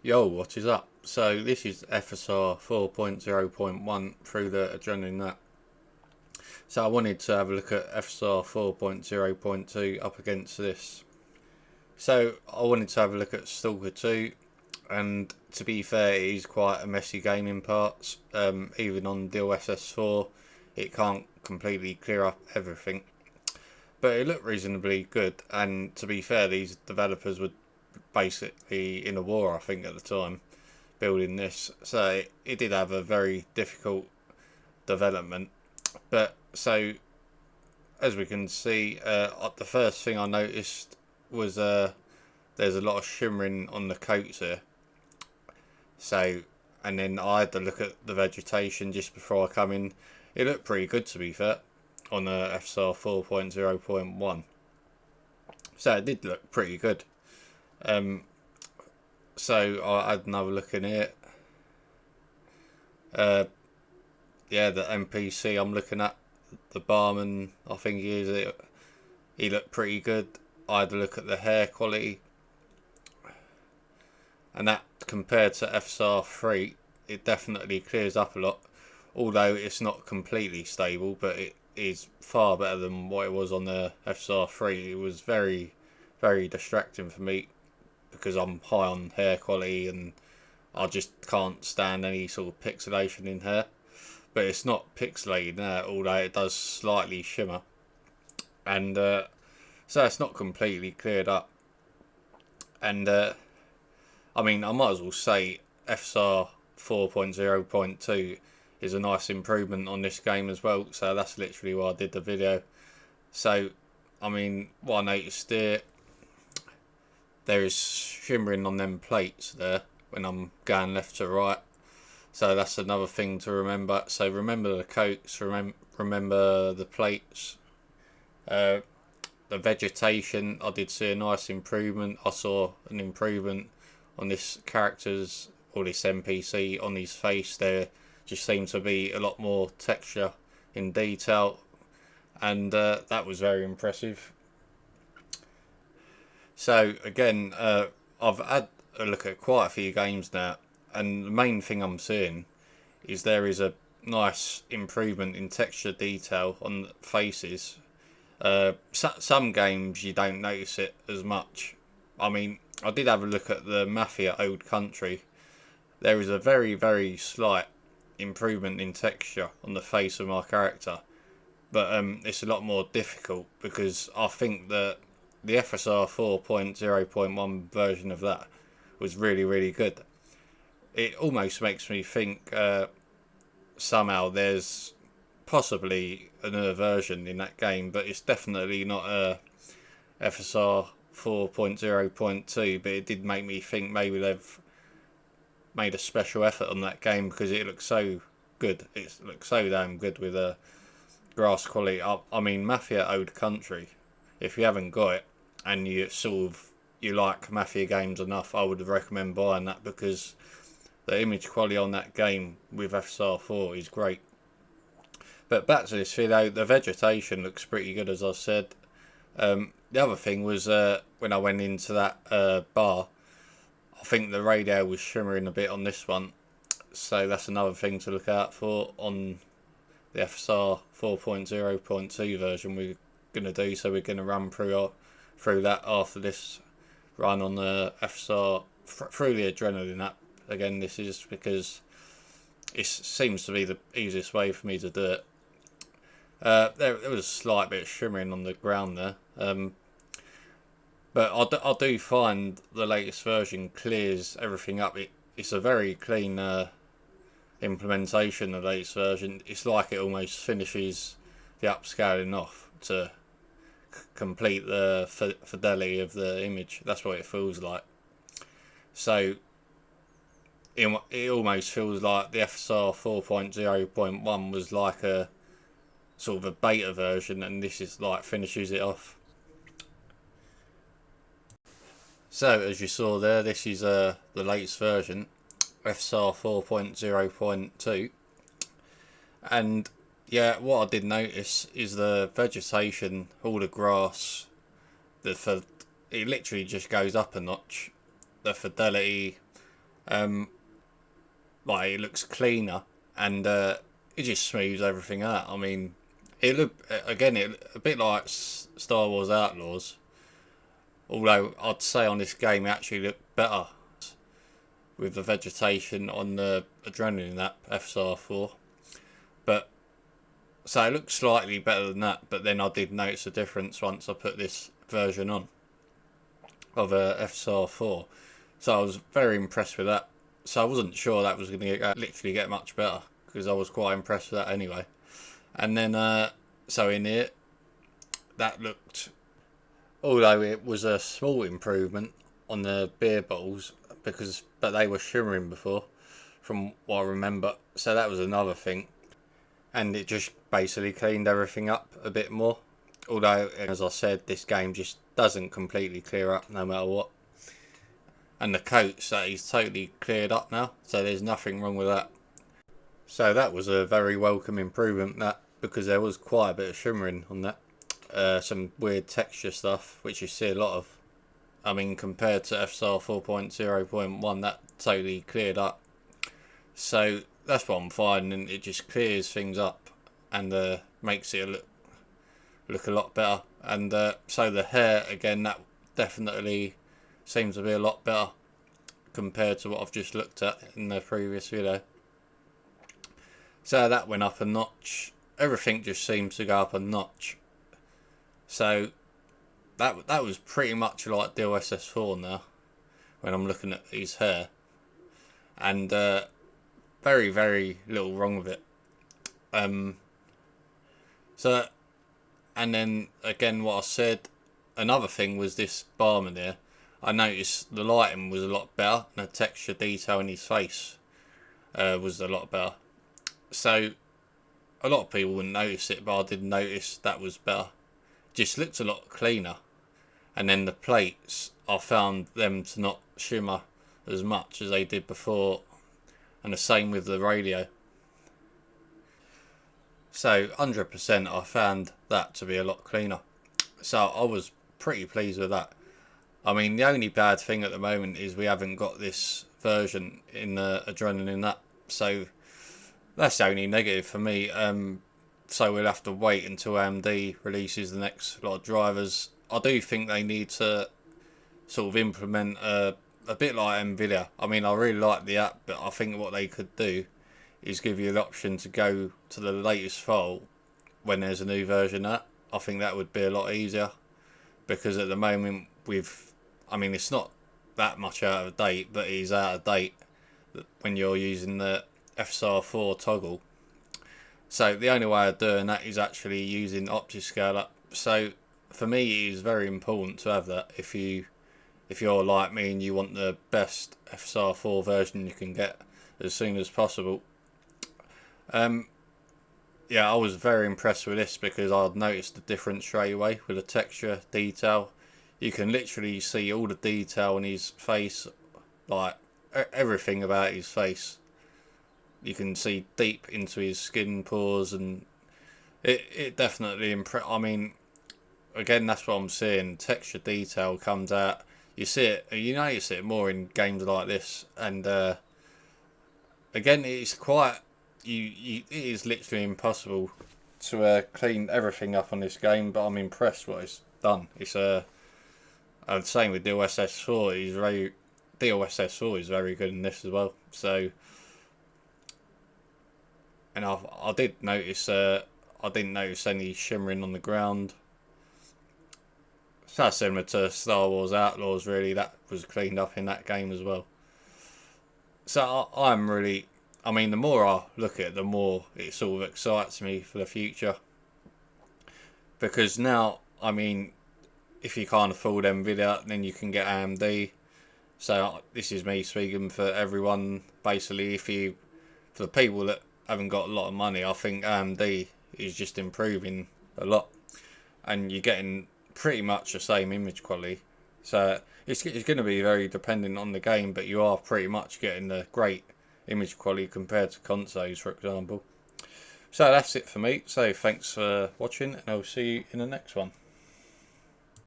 Yo, what is up? So this is FSR 4.0.1 through the Adrenalin app. So I wanted to have a look at FSR 4.0.2 up against this. So I wanted to have a look at Stalker 2, and to be fair, it is quite a messy game in parts. Even on DLSS 4, it can't completely clear up everything. But it looked reasonably good, and to be fair, these developers were basically in a war, I think, at the time, building this, so it did have a very difficult development. But so as we can see, the first thing I noticed was there's a lot of shimmering on the coats here. So, and then I had to look at the vegetation just before I come in. It looked pretty good, to be fair, on the FSR 4.0.1. So it did look pretty good. So I had another look in it. Yeah, the NPC I'm looking at, the barman, I think he is. He looked pretty good. I had a look at the hair quality, and that compared to FSR 3, it definitely clears up a lot. Although it's not completely stable, but it is far better than what it was on the FSR 3. It was very, very distracting for me because I'm high on hair quality and I just can't stand any sort of pixelation in hair. But it's not pixelated now, although it does slightly shimmer. And so it's not completely cleared up. And I mean, I might as well say FSR 4.0.2 is a nice improvement on this game as well. So that's literally why I did the video. So, I mean, what I noticed there is shimmering on them plates there when I'm going left to right. So that's another thing to remember. So remember the coats, remember the plates. The vegetation, I did see a nice improvement. I saw an improvement on this character's, or this NPC, on his face. There just seemed to be a lot more texture in detail, and that was very impressive. So again, I've had a look at quite a few games now, and the main thing I'm seeing is there is a nice improvement in texture detail on the faces. Some games you don't notice it as much. I mean, I did have a look at the Mafia Old Country. There is a very, very slight improvement in texture on the face of my character, but it's a lot more difficult because I think that the FSR 4.0.1 version of that was really, really good. It almost makes me think somehow there's possibly another version in that game, but it's definitely not a FSR 4.0.2. But it did make me think maybe they've made a special effort on that game because it looks so good. It looks so damn good with a grass quality. I mean, Mafia Old Country, if you haven't got it and you like Mafia games enough, I would recommend buying that because the image quality on that game with FSR 4 is great. But back to this video, the vegetation looks pretty good, as I said. The other thing was when I went into that bar, I think the radio was shimmering a bit on this one. So that's another thing to look out for on the FSR 4.0.2 version we're going to do. So we're going to run through that after this run on the FSR through the Adrenalin app. Again, this is because it seems to be the easiest way for me to do it. There was a slight bit of shimmering on the ground there, but I do find the latest version clears everything up. It's a very clean implementation of the latest version. It's like it almost finishes the upscaling off to complete the fidelity of the image. That's what it feels like. So it almost feels like the FSR 4.0.1 was like a sort of a beta version, and this is like finishes it off. So as you saw there, this is the latest version, FSR 4.0.2, and yeah, what I did notice is the vegetation, all the grass, it literally just goes up a notch. The fidelity Like, it looks cleaner, and it just smooths everything out. I mean, it looked again, it a bit like Star Wars Outlaws, although I'd say on this game it actually looked better with the vegetation on the Adrenalin app FSR 4. But so it looks slightly better than that, but then I did notice a difference once I put this version on of FSR 4. So I was very impressed with that. So I wasn't sure that was going to literally get much better, because I was quite impressed with that anyway. And then so in here, that looked, although it was a small improvement on the beer bottles, but they were shimmering before, from what I remember. So that was another thing, and it just basically cleaned everything up a bit more. Although, as I said, this game just doesn't completely clear up no matter what. And the coats, that is totally cleared up now, so there's nothing wrong with that. So that was a very welcome improvement, that, because there was quite a bit of shimmering on that. Some weird texture stuff, which you see a lot of. I mean, compared to FSR 4.0.1, that totally cleared up. So that's what I'm finding. It just clears things up and makes it look a lot better. And so the hair, again, that definitely seems to be a lot better compared to what I've just looked at in the previous video. So that went up a notch. Everything just seems to go up a notch. So that was pretty much like DLSS 4 now, when I'm looking at his hair. And very, very little wrong with it. So, and then again, what I said, another thing was this barman here. I noticed the lighting was a lot better, and the texture detail in his face was a lot better. So a lot of people wouldn't notice it, but I did notice that was better. Just looked a lot cleaner. And then the plates, I found them to not shimmer as much as they did before, and the same with the radio. So 100% I found that to be a lot cleaner. So I was pretty pleased with that. I mean, the only bad thing at the moment is we haven't got this version in the Adrenalin app, so that's the only negative for me. So we'll have to wait until AMD releases the next lot of drivers. I do think they need to sort of implement a bit like Nvidia. I mean, I really like the app, but I think what they could do is give you the option to go to the latest file when there's a new version out. I think that would be a lot easier, because at the moment I mean, it's not that much out of date, but it is out of date when you're using the FSR 4 toggle. So the only way of doing that is actually using OptiScale up. So for me, it is very important to have that if you're like me and you want the best FSR 4 version you can get as soon as possible. Yeah, I was very impressed with this, because I'd noticed the difference straight away with the texture detail. You can literally see all the detail in his face, like everything about his face. You can see deep into his skin pores, and it definitely I mean, again, that's what I'm seeing. Texture detail comes out. You see it. You notice it more in games like this, and again, it's quite. It is literally impossible to clean everything up on this game, but I'm impressed what it's done. It's the same with DLSS 4. DLSS 4 is very good in this as well. So, and I did notice I didn't notice any shimmering on the ground. So that's similar to Star Wars Outlaws, really. That was cleaned up in that game as well. So I'm really, I mean, the more I look at it, the more it sort of excites me for the future. Because now, I mean, if you can't afford Nvidia, then you can get AMD. So this is me speaking for everyone. Basically, for the people that haven't got a lot of money, I think AMD is just improving a lot, and you're getting pretty much the same image quality. So it's going to be very dependent on the game, but you are pretty much getting the great image quality compared to consoles, for example. So that's it for me. So thanks for watching, and I'll see you in the next one.